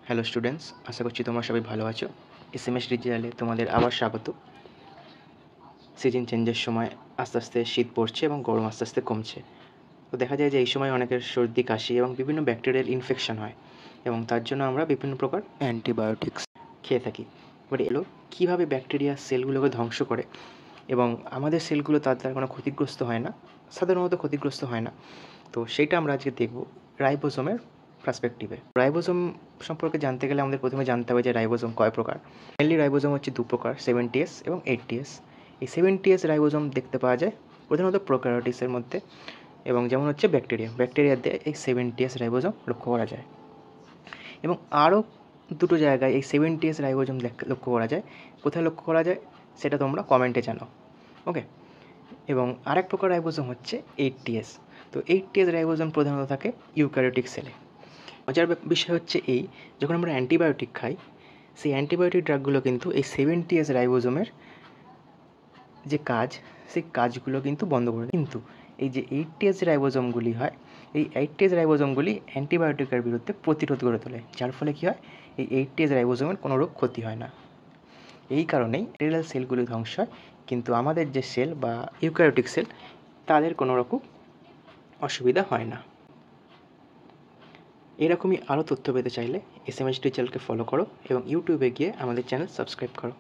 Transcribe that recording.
Hello students, আশা করছি তোমরা সবাই ভালো আছো। এসএমএস ডিজিটালে তোমাদের আবার স্বাগত। সিজন চেঞ্জের সময় আস্তে আস্তে শীত পড়ছে এবং গরম আস্তে আস্তে কমছে। তো দেখা যায় যে এই সময় অনেকের সর্দি কাশি এবং বিভিন্ন ব্যাকটেরিয়াল ইনফেকশন হয় এবং তার জন্য আমরা বিভিন্ন প্রকার অ্যান্টিবায়োটিক্স খেয়ে থাকি। এবার এলো কীভাবে ব্যাকটেরিয়া সেলগুলোকে ধ্বংস করে এবং আমাদের সেলগুলো তার দ্বারা কোনো ক্ষতিগ্রস্ত হয় না, সাধারণত ক্ষতিগ্রস্ত হয় না। তো সেইটা আমরা আজকে দেখব রাইবোসোমের পার্সপেক্টিভে। রাইবোসোম সম্পর্কে জানতে গেলে আমাদের প্রথমে জানতে হবে যে রাইবোসোম কয় প্রকার। মেনলি রাইবোসোম হচ্ছে দু প্রকার, 70S এবং 80S। এই 70S রাইবোসোম দেখতে পাওয়া যায় প্রধানত প্রোক্যারিওটিসের মধ্যে, এবং যেমন হচ্ছে ব্যাকটেরিয়াতে এই 70S রাইবোসোম লক্ষ্য করা যায়। এবং আরও দুটো জায়গায় এই 70S রাইবোসোম লক্ষ্য করা যায়। কোথায় লক্ষ্য করা যায় সেটা তোমরা কমেন্টে জানাও, ওকে। এবং আরেক প্রকার রাইবোসোম হচ্ছে 80S। তো 80S রাইবোসোম প্রধানত থাকে ইউক্যারিওটিক সেলে। মজার বিষয় হচ্ছে এই, যখন আমরা অ্যান্টিবায়োটিক খাই, সেই অ্যান্টিবায়োটিক ড্রাগগুলো কিন্তু এই 70S রাইবোসোমের যে কাজ, সেই কাজগুলো কিন্তু বন্ধ করে। কিন্তু এই যে 80S রাইবোসোমগুলি হয়, এই 80S রাইবোসোমগুলি অ্যান্টিবায়োটিকের বিরুদ্ধে প্রতিরোধ গড়ে তোলে, যার ফলে কী হয়, এই 80S রাইবোসোমের কোনো রোগ ক্ষতি হয় না। এই কারণেই ব্যাকটেরিয়াল সেলগুলি ধ্বংস হয়, কিন্তু আমাদের যে সেল বা ইউক্যারিওটিক সেল, তাদের কোনো রকম অসুবিধা হয় না। এরকমই আরও তথ্য পেতে চাইলে এসএমএস চ্যানেলকে ফলো করো এবং ইউটিউবে গিয়ে আমাদের চ্যানেল সাবস্ক্রাইব করো।